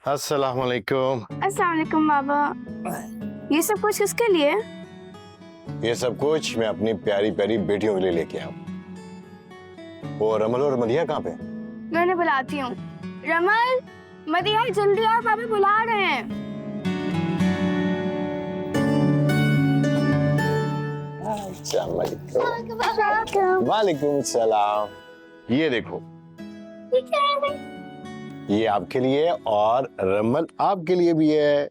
अस्सलाम वालेकुम। अस्सलाम वालेकुम बाबा। ये सब कुछ किसके लिए? ये सब कुछ मैं अपनी प्यारी प्यारी बेटियों के लिए लेके आया हूँ। वो रमल और मदिया कहाँ पे? मैं उन्हें बुलाती हूँ। रमल, मदिया जल्दी आओ, पापा बुला रहे हैं। वालेकुम सलाम। ये देखो, ये आपके लिए और रमल आपके लिए भी है।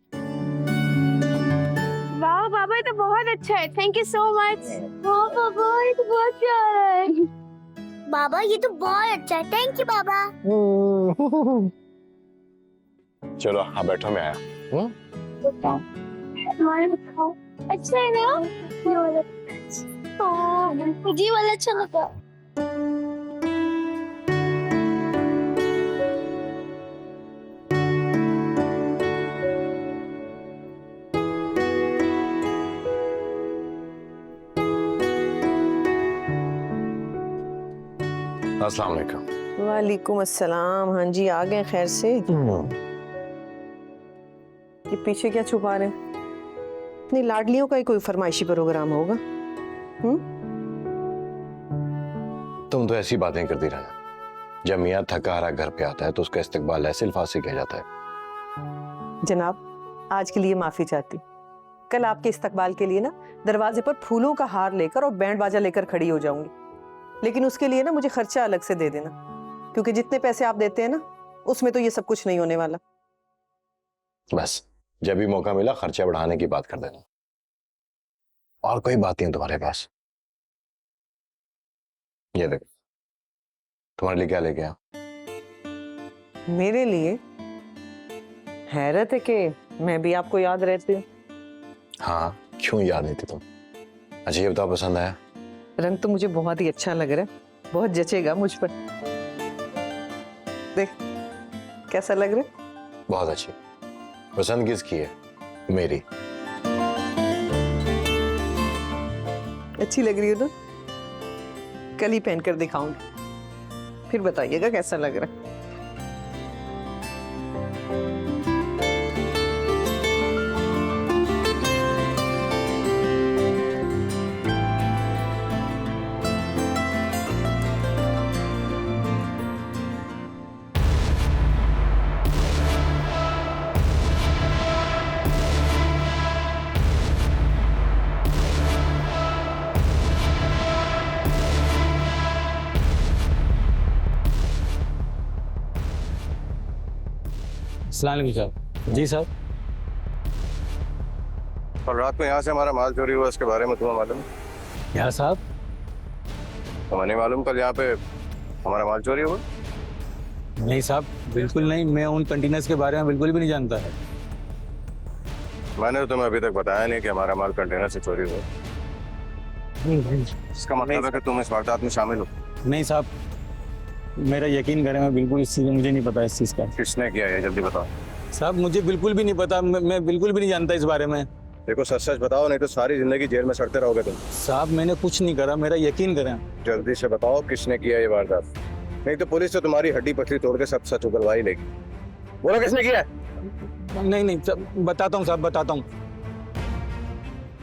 वाह बाबा, ये तो बहुत अच्छा है। Thank you so much. वाह बाबा, ये तो बहुत प्यारा है। बाबा ये तो बहुत अच्छा है, थैंक यू बाबा। चलो हाँ बैठो, मैं आया। अच्छा है ना? मुझे ये वाला अच्छा लगा। अस्सलाम वालेकुम। वालेकुम अस्सलाम। हाँ जी, आ गए खैर से। ये पीछे क्या छुपा रहे हैं? अपनी लाडलियों का ही कोई फरमाइशी प्रोग्राम होगा। तुम तो ऐसी बातें करती रहना। जब मियाँ थका हारा घर पे आता है तो उसका इस्तकबाल ऐसे अल्फाज से किया जाता है। जनाब, आज के लिए माफी चाहती। कल आपके इस्तकबाल के लिए ना दरवाजे पर फूलों का हार लेकर और बैंड बाजा लेकर खड़ी हो जाऊंगी, लेकिन उसके लिए ना मुझे खर्चा अलग से दे देना, क्योंकि जितने पैसे आप देते हैं ना उसमें तो ये सब कुछ नहीं होने वाला। बस जब भी मौका मिला खर्चा बढ़ाने की बात कर देना। और कोई बात नहीं तुम्हारे पास? ये देखो, तुम्हारे लिए क्या लेके आया? मेरे लिए? हैरत है कि मैं भी आपको याद रहती हूँ। हाँ, क्यों याद नहीं थी तुम? अच्छा ये बताओ, पसंद आया? रंग तो मुझे बहुत ही अच्छा लग रहा है, बहुत जचेगा मुझ पर। देख कैसा लग रहा है? बहुत अच्छी। पसंद किसकी है? मेरी। अच्छी लग रही हो ना? कल ही पहन कर दिखाऊंगी, फिर बताइएगा कैसा लग रहा है। अस्सलाम वालेकुम साहब। जी साहब। और रात में यहाँ से हमारा माल चोरी हुआ, इसके बारे में तुम्हें मालूम? क्या साहब? तुम्हें नहीं मालूम कल यहाँ पे हमारा माल चोरी हुआ? नहीं साहब, बिल्कुल नहीं। मैं उन कंटेनर्स के बारे में बिल्कुल भी नहीं जानता है। मैंने तो तुम्हें अभी तक बताया नहीं कि हमारा माल कंटेनर से चोरी हुआ। इसका मतलब है कि तुम इस वारदात में शामिल हो? नहीं साहब, मेरा यकीन करें, मैं बिल्कुल इस चीज़, मुझे नहीं पता इस चीज़ का। किसने किया है जल्दी बताओ। साहब मुझे बिल्कुल भी नहीं पता, मैं बिल्कुल भी नहीं जानता इस बारे में। देखो सच सच बताओ, नहीं तो सारी जिंदगी जेल में सड़ते रहोगे तुम। साहब मैंने कुछ नहीं करा, मेरा यकीन करें। जल्दी से बताओ किसने किया ये वारदात, नहीं तो पुलिस तो तुम्हारी हड्डी पसली तोड़ के सब सच उगलवा ही लेगी। बोलो किसने किया है? नहीं नहीं साहब, बताता हूँ साहब, बताता हूँ।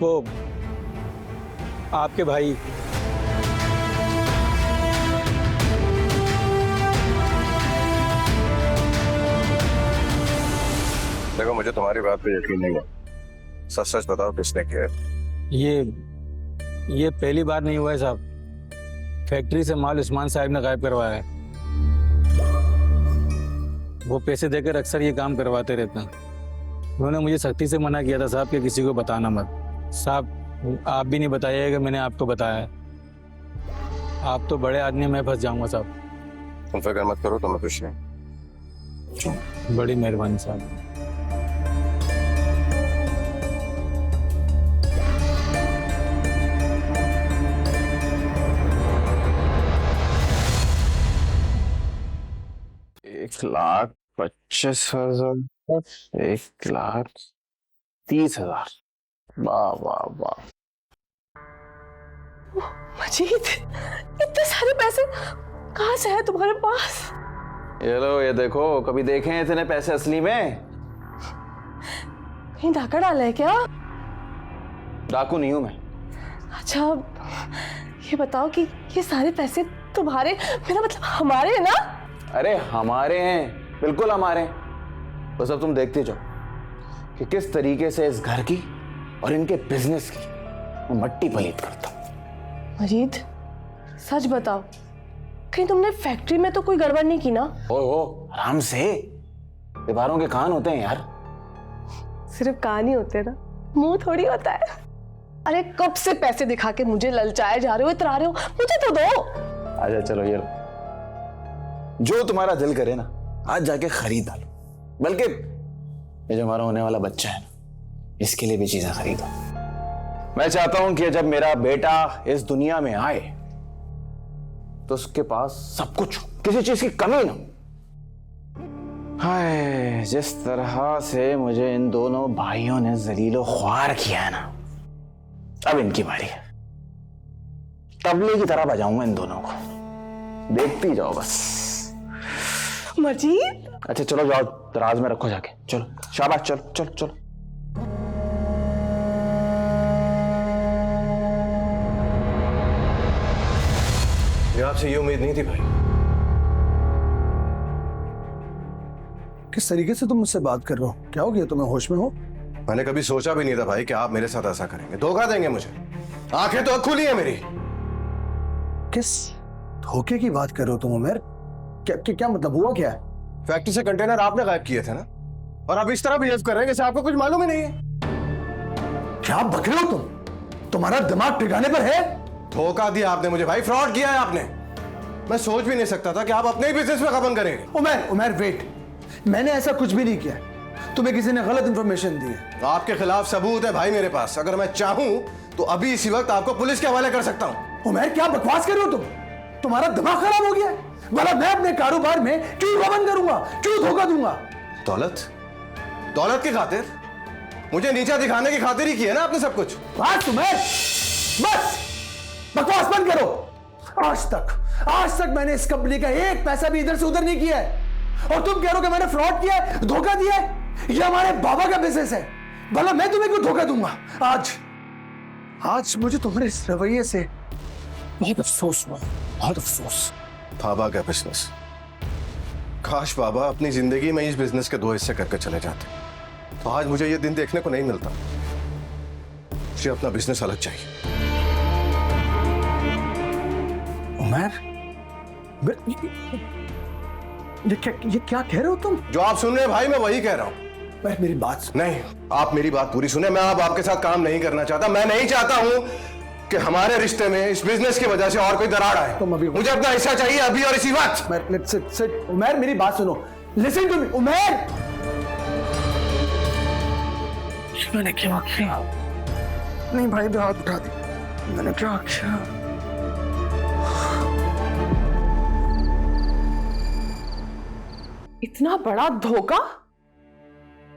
वो आपके भाई। देखो मुझे तुम्हारी बात पे यकीन नहीं है, सच सच बताओ किसने किया है? ये पहली बार नहीं हुआ है साहब। फैक्ट्री से माल उस्मान साहब ने गायब करवाया है। वो पैसे देकर अक्सर ये काम करवाते रहते हैं। उन्होंने मुझे सख्ती से मना किया था साहब कि किसी को बताना मत। साहब आप भी नहीं बताइएगा, मैंने आपको बताया है। आप तो बड़े आदमी, मैं फंस जाऊंगा साहब। तुम फिक्र मत करो, तुम्हें कुछ नहीं। बड़ी मेहरबानी साहब। एक लाख 25,000, 1,30,000। वाह वाह वाह। मजीद, इतने सारे पैसे कहाँ से है तुम्हारे पास? ये लो, ये देखो, कभी देखे हैं इतने पैसे असली में? कहीं डाका डाला है क्या? डाकू नहीं हूं मैं। अच्छा ये बताओ कि ये सारे पैसे तुम्हारे, मेरा मतलब हमारे हैं ना? अरे हमारे हैं, बिल्कुल हमारे हैं। बस अब तुम देखते जाओ कि किस तरीके से इस घर की और इनके बिजनेस की मैं मट्टी पलीत करता हूं। मजीद सच बताओ, कहीं तुमने फैक्ट्री में तो कोई गड़बड़ नहीं की ना? ओ आराम से, दीवारों के कान होते हैं यार। सिर्फ कान ही होते ना, मुंह थोड़ी होता है। अरे कब से पैसे दिखा के मुझे ललचाए जा रहे हो, इतरा रहे हो, मुझे तो दो। अच्छा चलो, ये लो, जो तुम्हारा दिल करे ना आज जाके खरीद डालो। बल्कि ये जो हमारा होने वाला बच्चा है ना, इसके लिए भी चीजें खरीदो। मैं चाहता हूं कि जब मेरा बेटा इस दुनिया में आए तो उसके पास सब कुछ हो, किसी चीज की कमी ना हो। हाय, जिस तरह से मुझे इन दोनों भाइयों ने जलीलो ख्वार किया है ना, अब इनकी बारी है। तबले की तरह बजाऊंगा इन दोनों को, देखती जाओ बस। मजीद अच्छा चलो जाओ, दराज में रखो जाके। चलो शाबाश, चलो चलो चलो। ये आपसे ये उम्मीद नहीं थी भाई। किस तरीके से तुम मुझसे बात कर रहे हो? क्या हो गया, तुम्हें होश में हो? मैंने कभी सोचा भी नहीं था भाई कि आप मेरे साथ ऐसा करेंगे, धोखा देंगे मुझे। आंखें तो खुली है मेरी। किस धोखे की बात कर रहे हो तुम उमर? क्या मतलब, हुआ क्या है? फैक्ट्री से कंटेनर आपने गायब किए थे ना, और अब इस तरह बिहेव कर रहे हैं जैसे आपको कुछ मालूम ही नहीं है। क्या बक रहे हो तुम? तुम्हारा दिमाग ठिकाने पर है? धोखा दिया आपने मुझे भाई, फ्रॉड किया है आपने। मैं सोच भी नहीं सकता था कि आप अपने ही बिजनेस में खपन करेंगे। उमर वेट, मैंने ऐसा कुछ भी नहीं किया। तुम्हें किसी ने गलत इंफॉर्मेशन दी है। आपके खिलाफ सबूत है भाई मेरे पास। अगर मैं चाहूं तो अभी इसी वक्त आपको पुलिस के हवाले कर सकता हूं। उमर क्या बकवास कर रहे हो तुम? तुम्हारा दिमाग खराब हो गया है? भला मैं अपने कारोबार में क्यों गबन करूंगा, क्यों धोखा दूंगा? दौलत की खातिर, मुझे नीचा दिखाने की खातिर ही किया ना आपने सब कुछ। बस उमर, बस बकवास बंद करो। आज तक मैंने इस कंपनी का एक पैसा भी इधर से उधर नहीं किया है, और तुम कह रहे हो कि मैंने फ्रॉड किया है, धोखा दिया है? ये हमारे बाबा का बिजनेस है, भला मैं तुम्हें क्यों धोखा दूंगा? आज मुझे तुम्हारे इस रवैये से बहुत अफसोस हुआ, बहुत अफसोस। बाबा का बिजनेस, काश बाबा अपनी जिंदगी में इस बिजनेस के 2 हिस्से करके चले जाते, तो आज मुझे ये दिन देखने को नहीं मिलता। मुझे अपना बिजनेस अलग चाहिए। उमर, ये क्या कह रहे हो तुम? जो आप सुन रहे हैं भाई, मैं वही कह रहा हूं। मेरी बात सुन। नहीं, आप मेरी बात पूरी सुने। मैं अब आपके साथ काम नहीं करना चाहता। मैं नहीं चाहता हूं कि हमारे रिश्ते में इस बिजनेस की वजह से और कोई दरार आए। तुम अभी- मुझे अपना हिस्सा चाहिए अभी और इसी वक्त। उमर मेरी बात सुनो, लिसन टू मी। उमर, मैंने क्या किया? नहीं भाई, हाथ उठा दी। मैंने क्या किया? इतना बड़ा धोखा